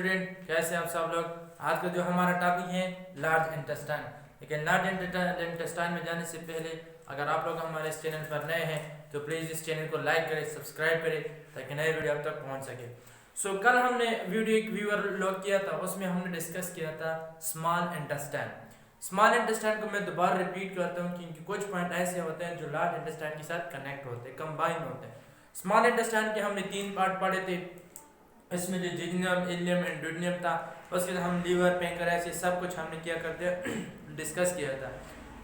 Student, कैसे आप सब लोग। आज का जो हमारा टॉपिक है लार्ज इंटेस्टाइन। लेकिन लार्ज इंटेस्टाइन में जाने से पहले अगर आप लोग हमारे इस चैनल पर नए हैं तो प्लीज़ इस चैनल को लाइक करें, सब्सक्राइब करें ताकि नए वीडियो आप तक पहुंच सके। कल हमने वीडियो एक व्यूअर लॉग किया था, उसमें हमने डिस्कस किया था स्मॉल इंटेस्टाइन। स्मॉल इंटेस्टाइन को मैं दोबारा रिपीट करता हूँ क्योंकि कुछ पॉइंट ऐसे होते हैं जो लार्ज इंटेस्टाइन के साथ कनेक्ट होते हैं, कंबाइन होते हैं। स्मॉल इंटेस्टाइन के हमने 3 पार्ट पढ़े थे। इसमें जो जिग्नम, इलियम एंड ड्यूडेनम था, उसके बाद हम लीवर, पैंक्रियास, ये सब कुछ हमने क्या करते डिस्कस किया था।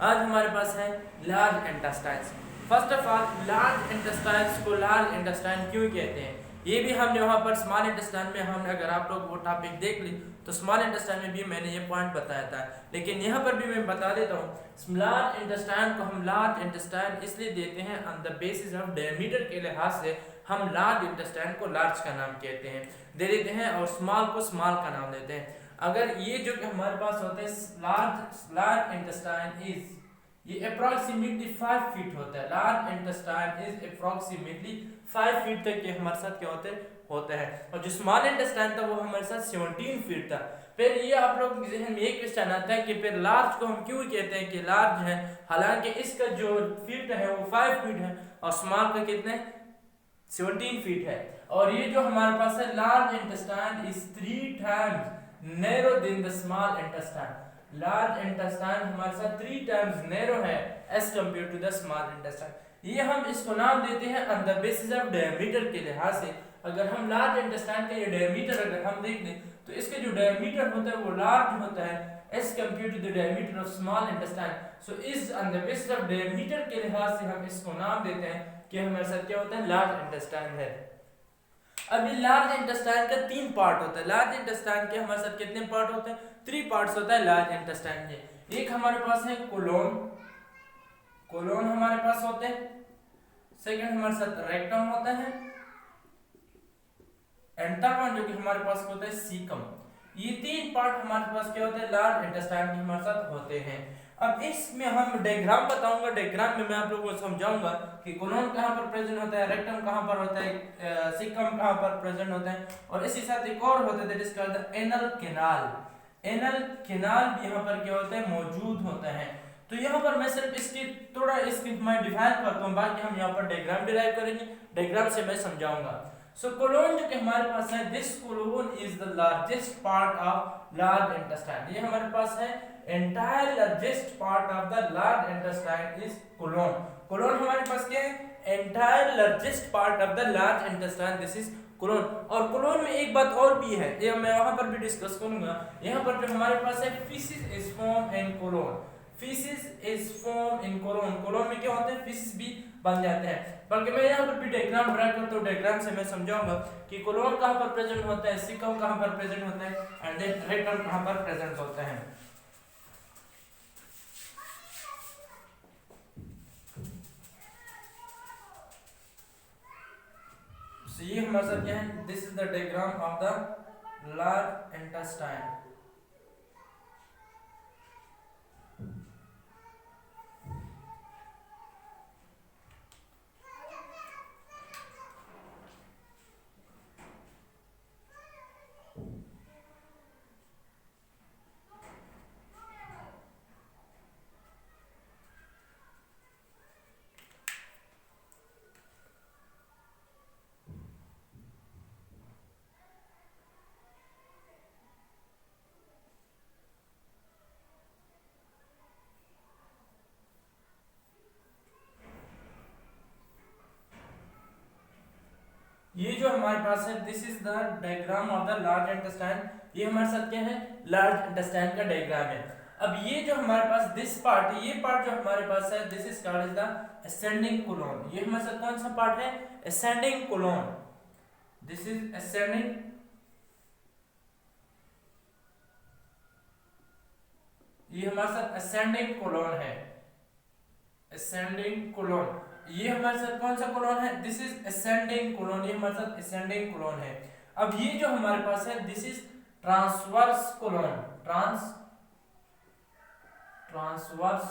आज हमारे पास है large intestines. First of all, large intestines को लार्ज इंटेस्टाइन क्यों कहते हैं ये भी हमने वहाँ पर स्मॉल इंटेस्टाइन में हमने, अगर आप लोग वो टॉपिक देख ली तो स्मॉल इंटेस्टाइन में भी मैंने ये पॉइंट बताया था, लेकिन यहाँ पर भी मैं बता देता हूँ। लार्ज इंटेस्टाइन को हम लार्ज इंटेस्टाइन इसलिए देते हैं on the basis of diameter के लिहाज से हम लार्ज इंटेस्टाइन को लार्ज का नाम कहते हैं, दे देते हैं, और स्मॉल को स्मॉल का नाम देते हैं। अगर ये जो हमारे पास होते हैं लार्ज इंटेस्टाइन इज, ये अप्रोक्सीमेटली 5 फीट होता है। Large intestine is approximately 5 feet तक के हमारे साथ क्या होते हैं, और जो स्मॉल इंटेस्टाइन था वो हमारे साथ 17 फीट था। फिर ये आप लोग के जहन में एक क्वेश्चन आता है कि फिर लार्ज को हम क्यों कहते हैं कि लार्ज है, हालांकि इसका जो फीट है वो 5 फीट है और स्मॉल का कितने 17 फीट है। और ये जो हमारे पास है large intestine is 3 times narrow than the small intestine. Large intestine हमारे साथ 3 टाइम्स नैरो है as compare to the small intestine. ये हम इसको नाम देते हैं on the basis of diameter के लिहाज से। अगर हम लार्ज इंटेस्टाइन का ये डायमीटर अगर हम देख लें तो इसका जो डायमीटर होता है वो लार्ज होता है as compare to the diameter of small intestine. So इस on the basis of diameter के लिहाज से हम इसको नाम देते हैं कि हमारे साथ क्या होता है लार्ज इंटेस्टाइन है। अभी लार्ज इंटेस्टाइन का 3 पार्ट होता है। लार्ज इंटेस्टाइन के हमारे साथ कितने पार्ट होते हैं? 3 पार्ट्स होता है लार्ज इंटेस्टाइन के। एक हमारे पास है कोलोन हमारे पास होते हैं। सेकंड हमारे साथ रेक्टम होता है, एंड थर्ड वन जो कि हमारे पास होता है सीकम। ये 3 पार्ट हमारे पास क्या होते हैं लार्ज इंटेस्टाइन के हमारे साथ होते हैं। अब इसमें हम डायग्राम बताऊंगा, डायग्राम में मैं आप लोगों को समझाऊंगा कि कोलोन कहां पर प्रेजेंट होता है, रेक्टम कहां पर होता है, सीकम कहां पर प्रेजेंट होता है, और इसी साथ एक और होता है that is called the anal canal. Anal canal भी यहां पर क्या होता है मौजूद होता है। तो यहाँ पर मैं सिर्फ इसकी थोड़ा इसकी मैं डिफाइन करता हूँ, बाकी हम यहाँ पर डायग्राम डिराइव करेंगे, डायग्राम से मैं समझाऊंगा। सो कोलोन जो कि हमारे पास है, this colon is the largest part of large intestine. ये हमारे पास है entire largest part of the large intestine is colon. Colon हमारे पास क्या है? Entire largest part of the large intestine, this is colon. और कोलोन में एक बात और भी है, ये मैं वहां पर भी डिस्कस करूंगा। यहाँ पर जो हमारे पास है faeces is form in colon. Faeces is form in colon. Colon में क्या होते हैं? फीसिस भी बन जाते हैं। बल्कि मैं यहाँ पर भी डायग्राम ड्रा करता हूँ, डायग्राम से मैं समझाऊंगा कि कोलोन कहाँ पर प्रेजेंट होता है, सीकम कहाँ पर प्रेजेंट होता है, एंड देन रेक्टम कहाँ पर प्रेजेंट होता है। So, ये हमारे साथ क्या है? This is the diagram of the large intestine. ये जो हमारे पास है this is the diagram of the large intestine. ये हमारे साथ क्या है? लार्ज इंटेस्टाइन का डायग्राम है। अब ये जो हमारे पास दिस पार्ट है, ये पार्ट जो हमारे पास है this is called the ascending colon. ये हमारे साथ कौन सा पार्ट है? Ascending colon. This is ascending, ये हमारे साथ असेंडिंग कोलोन है, असेंडिंग कोलोन। ये हमारे साथ कौन सा कोलोन है? This is ascending colon. ये हमारे साथ असेंडिंग कोलोन है। अब ये जो हमारे पास है this is transverse colon. Transverse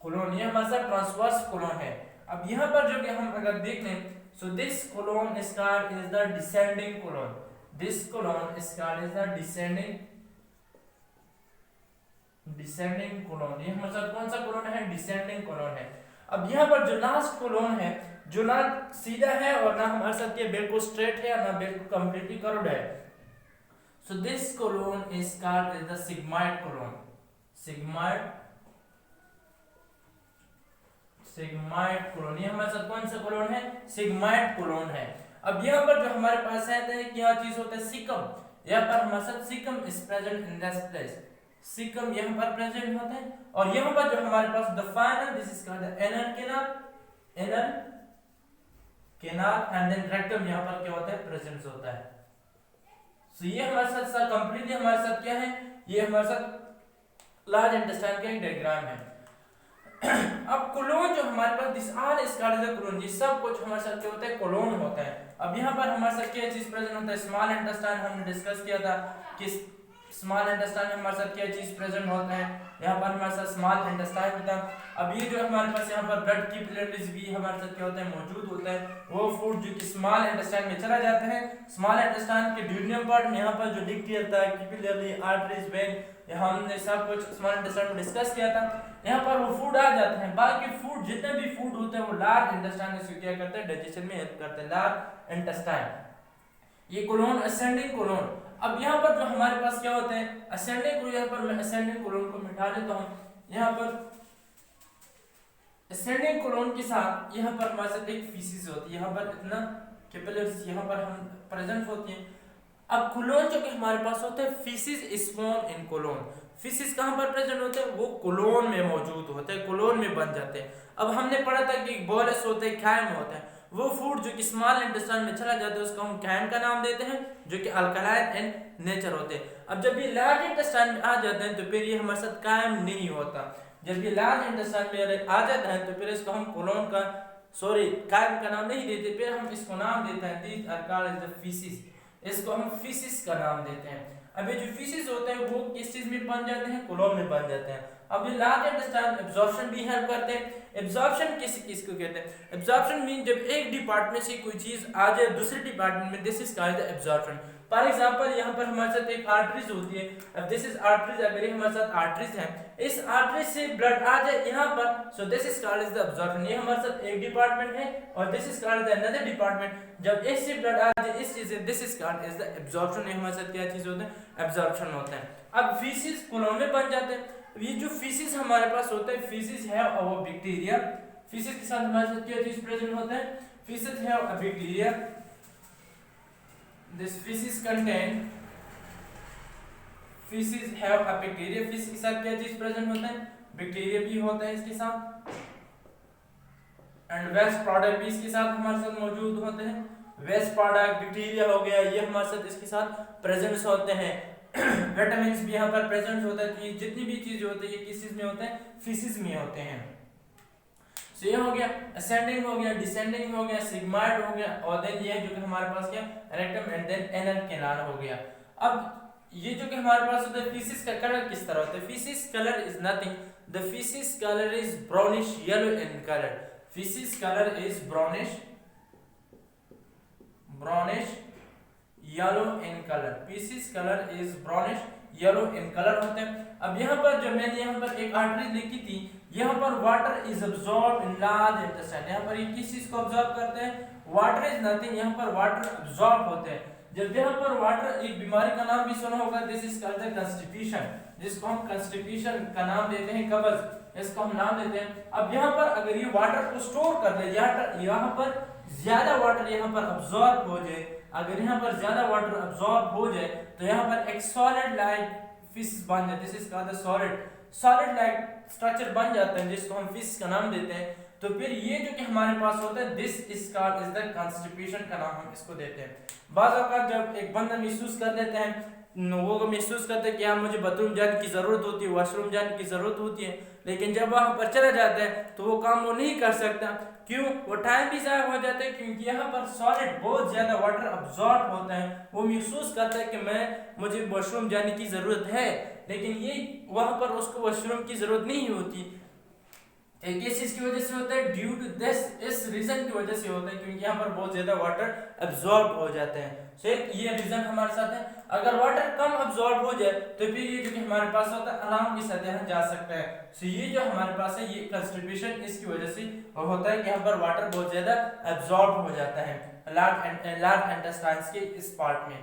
colon, ये हमारे साथ ट्रांसवर्स कोलोन है। अब यहाँ पर जो कि हम अगर देख लें, so this colon is the descending colon. This colon is called as the descending colon. ये हमारे साथ कौन सा कोलोन है? डिसेंडिंग कोलोन है। अब यहाँ पर जो लास्ट कोलोन है, जो ना सीधा है और ना हमारे साथ ये बिल्कुल स्ट्रेट है ना बिल्कुल कंप्लीटली कर्व्ड है, so this colon is called as the sigmoid colon. Sigmoid colon, ये हमारे साथ कौन सा कोलोन है? सिग्मॉइड कोलोन है। अब यहाँ पर जो हमारे पास है क्या चीज होता है? सिकम। यहाँ पर हमारे साथ caecum is present in this place. Caecum यहाँ पर प्रेजेंट होता है और यहाँ पर जो हमारे पास the final, this is called the anal canal and then rectum यहाँ पर क्या होता है? प्रेजेंट होता है। सो ये हमारे साथ कंप्लीटली हमारे साथ क्या है? ये हमारे साथ लार्ज इंटेस्टाइन का एक डायग्राम है। अब कोलोन जो हमारे पास this are is called the colon, ये सब कुछ हमारे साथ क्या होता है? कोलोन होता है। अब यहाँ पर हमारे साथ क्या चीज प्रेजेंट होता है? स्मॉल इंटेस्टाइन हमने डिस्कस किया था कि स्मॉल इंटेस्टाइन में हमारे साथ क्या चीज प्रेजेंट होता है? यहाँ पर हमारे साथ स्मॉल इंटेस्टाइन होता है। अब ये जो हमारे पास यहाँ पर ब्लड की कैपिलरीज भी हमारे साथ क्या होता है? मौजूद होता है। वो फूड जो कि स्मॉल इंटेस्टाइन में चला जाता है, स्मॉल इंटेस्टाइन के ड्यूडियम पार्ट में यहाँ पर जो डिक्टी होता है, कैपिलरी, आर्टरीज, वेन, यहाँ हमने सब कुछ स्मॉल इंटेस्टाइन में डिस्कस किया था। यहाँ पर वो फूड आ जाते हैं। बाकी फूड जितने भी फूड होते हैं वो लार्ज इंटेस्टाइन में क्या करते हैं? डाइजेशन में हेल्प करते हैं, लार्ज इंटेस्टाइन। ये कोलोन असेंडिंग कोलोन। अब यहाँ पर जो हमारे पास क्या होते हैं? असेंडिंग कोलोन, यहाँ पर मैं असेंडिंग कोलोन को मिटा देता हूँ। यहाँ पर असेंडिंग कोलोन के साथ यहाँ पर हमारे साथ एक फीसिस होती है, यहाँ पर इतना कैपिलरीज यहाँ पर हम प्रेजेंट होती हैं। अब कोलोन जो कि हमारे पास होते हैं, faeces is form in colon. Faeces कहाँ पर प्रेजेंट होते हैं? वो कोलोन में मौजूद होते हैं, कोलोन में बन जाते हैं। अब हमने पढ़ा था कि बोलस होते हैं, कायम होते हैं। वो फूड जो कि स्मॉल इंटेस्टाइन में चला जाता है उसको हम कायम का नाम देते हैं, जो कि अल्कलाइन इन नेचर होते हैं। अब जब ये लार्ज इंटेस्टाइन में आ जाते हैं तो फिर ये हमारे साथ कायम नहीं होता। जब ये लार्ज इंटेस्टाइन में आ जाता है तो फिर इसको हम कोलोन का कायम का नाम नहीं देते, फिर हम इसको नाम देते हैं these are called as the faeces. इसको हम फीसिस का नाम देते हैं। अब ये जो फीसिस होते हैं वो किस चीज में बन जाते हैं? कोलोन में बन जाते हैं। अब ये लार्ज इंटेस्टाइन एब्जॉर्प्शन भी हेल्प करते हैं। एब्जॉर्प्शन किसको कहते हैं? एब्जॉर्प्शन मीन जब एक डिपार्टमेंट से कोई चीज आ जाए दूसरे डिपार्टमेंट में, this is called the absorption. For example यहाँ पर हमारे साथ एक आर्टरीज होती है। अब दिस इज आर्टरीज, अगर ये हमारे साथ आर्टरीज है, इस आर्टरीज से ब्लड आ जाए यहाँ पर, so this is called as the absorption. ये हमारे साथ एक डिपार्टमेंट है और this is called the another department. जब इससे ब्लड आ जाए इस चीज से, this is called as the absorption. ये हमारे साथ क्या चीज होता है? एब्जॉर्प्शन होता है। अब फीसिस कोलोन में बन जाते हैं। ये जो फीसिस हमारे पास होता है, फीसिस है और बैक्टीरिया। फीसिस के साथ हमारे साथ क्या चीज प्रेजेंट होता है? फीसिस है और bacteria. This faeces contain, faeces है और बैक्टीरिया। फीसिस के साथ क्या चीज प्रेजेंट होता है? बैक्टीरिया भी होता है इसके साथ, एंड वेस्ट प्रोडक्ट भी इसके साथ हमारे साथ मौजूद होते हैं। वेस्ट प्रोडक्ट, बैक्टीरिया हो गया, ये हमारे साथ इसके साथ प्रेजेंट होते हैं। विटामिन्स भी यहाँ पर प्रेजेंट होता है। तो ये जितनी भी चीज होती है ये किस चीज में होते हैं? फीसिस में होते हैं। सो ये हो गया असेंडिंग, हो गया डिसेंडिंग, हो गया सिग्मॉइड, हो गया, और देन ये जो कि हमारे पास क्या? Rectum and then anal canal हो गया। अब ये जो कि हमारे पास होता है, फीसिस का कलर किस तरह होता है? Faeces colour is nothing, the faeces colour is brownish yellow in colour. Faeces colour is brownish yellow in colour. Faeces colour is brownish yellow in colour होते हैं। अब यहाँ पर जो मैंने यहाँ पर एक आर्टरी लिखी थी, यहाँ पर water is absorb in large intestine. यहाँ पर ये किस चीज को अब्सॉर्ब करते हैं? वाटर इज नथिंग, यहाँ पर वाटर अब्सॉर्ब होते हैं। जब यहाँ पर वाटर, एक बीमारी का नाम भी सुना होगा, this is called the constipation, जिसको हम कंस्टिपेशन का नाम देते हैं, कब्ज, इसको हम नाम देते हैं। अब यहाँ पर अगर ये वाटर को स्टोर कर ले, यहाँ पर ज्यादा वाटर यहाँ पर अब्सॉर्ब हो जाए, अगर यहाँ पर ज्यादा वाटर अब्सॉर्ब हो जाए तो यहाँ पर एक सॉलिड लाइक फिश बन जाए, this is called the solid like structure बन जाता है, जिसको हम फिश का नाम देते हैं। तो फिर ये जो कि हमारे पास होता है, this is called is the constipation का नाम हम इसको देते हैं। बाज़ औक़ात जब एक बंदा महसूस कर लेते हैं, लोगों को महसूस करते हैं कि हाँ मुझे बाथरूम जाने की ज़रूरत होती है, वॉशरूम जाने की ज़रूरत होती है, लेकिन जब वहाँ पर चला जाता है तो वो काम वो नहीं कर सकता। क्यों? वो टाइम भी ज़ाया हो जाता है, क्योंकि यहाँ पर सॉलिड बहुत ज़्यादा वाटर अब्सॉर्ब होता है। वो महसूस करता है कि मुझे वॉशरूम जाने की ज़रूरत है, लेकिन ये वहाँ पर उसको वॉशरूम की ज़रूरत नहीं होती। किस चीज की वजह से होता है, ड्यू टू दिस, इस रीजन की वजह से होता है क्योंकि यहाँ पर बहुत ज्यादा वाटर अब्सॉर्ब हो जाते हैं। सो ये रीजन हमारे साथ है। अगर वाटर कम अब्सॉर्ब हो जाए तो फिर ये जो कि हमारे पास होता है आराम के साथ यहाँ जा सकता है। सो ये जो हमारे पास है ये कंस्टिपेशन इसकी वजह से होता है कि यहाँ पर वाटर बहुत ज्यादा अब्सॉर्ब हो जाता है लार्ज इंटेस्टाइन्स के इस पार्ट में,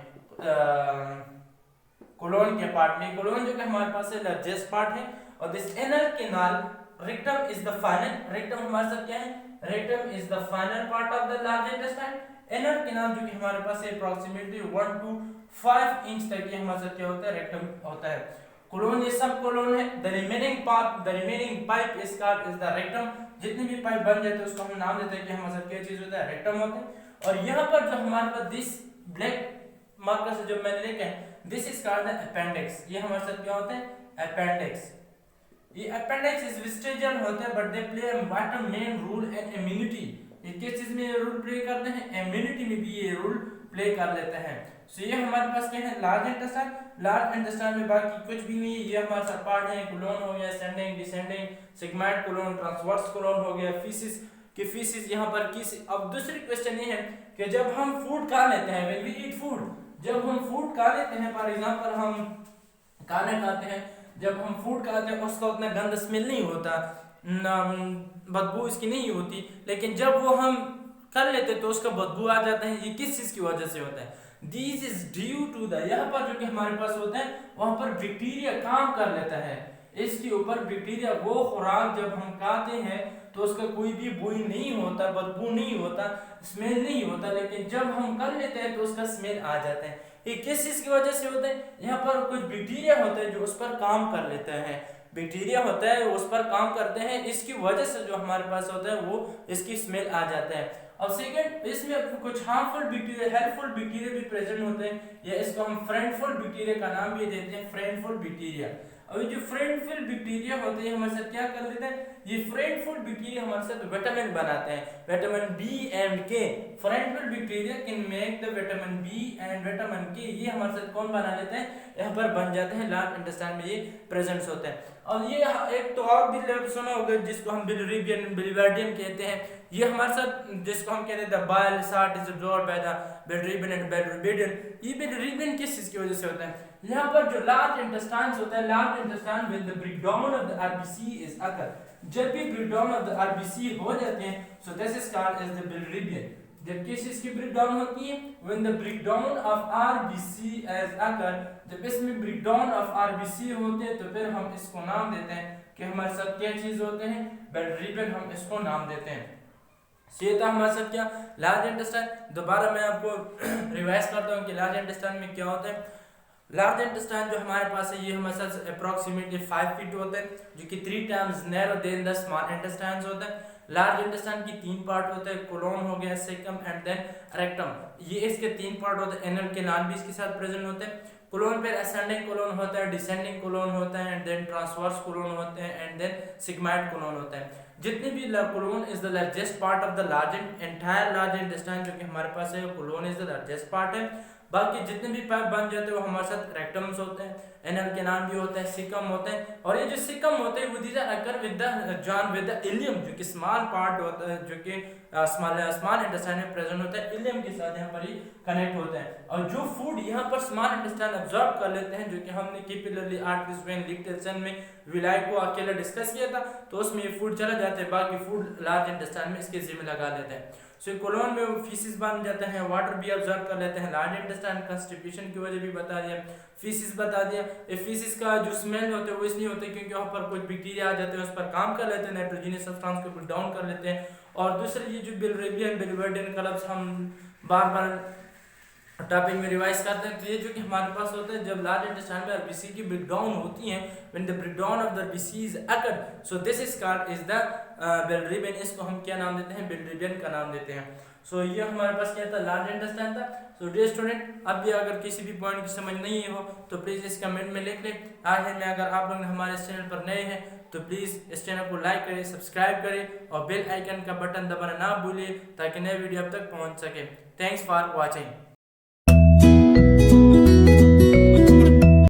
कोलोन के पार्ट में। कोलोन जो कि हमारे पास है लार्जेस्ट पार्ट है। और this inner canal rectum is the final, rectum हमारे साथ क्या है, rectum is the final part of the large intestine. Inner canal जो कि हमारे पास है अप्रोक्सीमेटली 1 to 5 इंच तक ये हमारे साथ क्या होता है, रेक्टम होता है। कोलोन ये सब कोलोन है। The remaining part, the remaining pipe is called is the rectum. जितने भी पाइप बन जाते हैं उसको हम नाम देते हैं कि हमारे साथ क्या चीज होता है, रेक्टम होता है। और यहाँ पर जो हमारे पास दिस ब्लैक मार्कर से जो मैंने लिखा है, this is called the appendix. ये हमारे साथ क्या होता है, अपेंडिक्स। ये अपेंडिक्स इज वेस्टिजियल होते हैं but they play a vital main role in immunity. ये किस चीज में रोल प्ले करते हैं, इम्यूनिटी में भी ये रोल प्ले कर लेते हैं। सो ये हमारे पास क्या है, लार्ज इंटेस्टाइन। लार्ज इंटेस्टाइन में बाकी कुछ भी नहीं है, ये हमारे साथ पार्ट है। कोलोन हो गया, ascending, descending, segment colon, transverse colon हो गया, फीसिस की फीसिस यहाँ पर किस। अब दूसरी क्वेश्चन ये है कि जब हम फूड खा लेते हैं, व्हेन वी ईट फूड, जब हम फूड खा लेते हैं, फॉर एग्जांपल हम खाना खाते हैं, जब हम फूड खाते हैं उसका उतना गंदा स्मेल नहीं होता, बदबू इसकी नहीं होती, लेकिन जब वो हम कर लेते तो उसका बदबू आ जाता है। ये किस चीज की वजह से होता है, this is due to the, यहाँ पर जो कि हमारे पास होता है वहां पर बैक्टीरिया काम कर लेता है इसके ऊपर। बैक्टीरिया वो खुराक जब हम खाते हैं तो उसका कोई भी बुई नहीं होता, बदबू नहीं होता, स्मेल नहीं होता, लेकिन जब हम कर लेते हैं तो उसका स्मेल आ जाता है। ये किस चीज की वजह से होता है, यहाँ पर कुछ बैक्टीरिया होते हैं जो उस पर काम कर लेते हैं। बैक्टीरिया होता है उस पर काम करते हैं, इसकी वजह से जो हमारे पास होता है वो इसकी स्मेल आ जाता है। अब सेकंड, इसमें कुछ हार्मफुल बैक्टीरिया, हेल्पफुल बैक्टीरिया भी प्रेजेंट होते हैं, या इसको हम फ्रेंडफुल बैक्टीरिया का नाम भी देते हैं, फ्रेंडफुल बैक्टीरिया। अब जो फ्रेंडफुल बैक्टीरिया होते हैं हमारे साथ क्या कर लेते हैं, ये फ्रेंडफुल बैक्टीरिया हमारे साथ विटामिन बनाते हैं, vitamin B and K. Friendly bacteria can make the vitamin B and vitamin K, ये हमारे साथ कौन बना लेते हैं, यहाँ पर बन जाते हैं, लार्ज इंटेस्टाइन में ये प्रेजेंट होते हैं। और ये एक तो और भी लफ्ज सुना होगा जिसको हम बिलिरुबिन, बिलिवर्डियम कहते हैं। ये हमारे साथ जिसको हम कहते हैं bile salt is absorbed by the bilirubin and bilirubin. ये बिलिरुबिन किस चीज की वजह से होता है, यहाँ पर जो लार्ज इंटेस्टाइन होता है, large intestine with the breakdown of the RBC is occur. जब भी ब्रेकडाउन ऑफ द आरबीसी हो जाते हैं, so this is called as the bilirubin. जब किस चीज की ब्रेकडाउन होती है, when the breakdown of RBC is occur, जब इसमें ब्रेकडाउन ऑफ आरबीसी होते हैं तो फिर हम इसको नाम देते हैं कि हमारे साथ क्या चीज होते हैं, बिलिरुबिन, हम इसको नाम देते हैं। ये था हमारे साथ क्या, लार्ज इंटेस्टाइन। दोबारा मैं आपको रिवाइज करता हूँ कि लार्ज इंटेस्टाइन में क्या होता है। लार्ज इंटेस्टाइन जो हमारे पास है ये हमारे साथ अप्रोक्सीमेटली 5 फीट होते हैं, जो कि 3 times narrow than the small intestine होता है। लार्ज इंटेस्टाइन की 3 पार्ट होते हैं, कोलोन हो गया, सेकम एंड देन रेक्टम। ये इसके 3 पार्ट होते हैं, एनल कैनाल भी इसके साथ प्रेजेंट होते हैं। कोलोन पे असेंडिंग कोलोन होता है, डिसेंडिंग कोलोन होता है, एंड देन ट्रांसवर्स कोलोन होते हैं, एंड देन सिग्माइड कोलोन होता है। जितने भी colon is the largest part of the large entire large intestine, जो कि हमारे पास है colon is the largest part है। बाकी जितने भी पाइप बन जाते हैं वो हमारे साथ रेक्टम्स होते हैं, एनल के नाम भी होता है, सिकम होते हैं। और ये जो सिकम होते हैं वो these are occur with the join with the ileum, जो कि स्मॉल पार्ट होता है, जो कि स्मॉल इंटेस्टाइन में प्रेजेंट होता है, इलियम के साथ यहाँ पर ही कनेक्ट होते हैं। और जो फूड यहाँ पर स्मॉल इंटेस्टाइन अब्सॉर्ब कर लेते हैं, जो कि हमने कैपिलरी आर्टरीज वेन लिप्टेशन में विलाई को अकेला डिस्कस किया था, तो उसमें ये फूड चला जाता है, बाकी फूड लार्ज इंटेस्टाइन में इसके जिम्मे लगा लेते हैं। सो कोलोन में फीसिस बन जाते हैं, वाटर भी ऑब्जर्व कर लेते हैं। लार्ज इंटेस्टाइन कंस्टिपेशन की वजह भी बता दिया, फीसिस बता दिया। ये फीसिस का जो स्मेल होते हैं वो इसलिए होते हैं क्योंकि वहाँ पर कुछ बैक्टीरिया आ जाते हैं, उस पर काम कर लेते हैं, नाइट्रोजनस सब्सटेंस को ब्रेक डाउन कर लेते हैं। और दूसरी ये जो बिलिरुबिन, बिलिवर्डिन का लफ्ज़ हम बार बार टॉपिक में रिवाइज करते हैं, तो ये जो कि हमारे पास होता है जब लार्ज इंटेस्टाइन में आरबीसी की ब्रेकडाउन होती है, when the breakdown of the RBC is occurred, so this is called is the bilirubin. इसको हम क्या नाम देते हैं, बिलिरुबिन का नाम देते हैं। सो ये हमारे पास क्या था, लार्ज इंटेस्टाइन था। सो डियर स्टूडेंट, अब भी अगर किसी भी पॉइंट की समझ नहीं हो तो प्लीज़ इस कमेंट में लिख लें। आखिर में अगर आप लोग हमारे इस चैनल पर नए हैं तो प्लीज़ इस चैनल को लाइक करें, सब्सक्राइब करें और बेल आइकन का बटन दबाना ना भूलिए ताकि नए वीडियो अब तक पहुंच सके। Thanks for watching.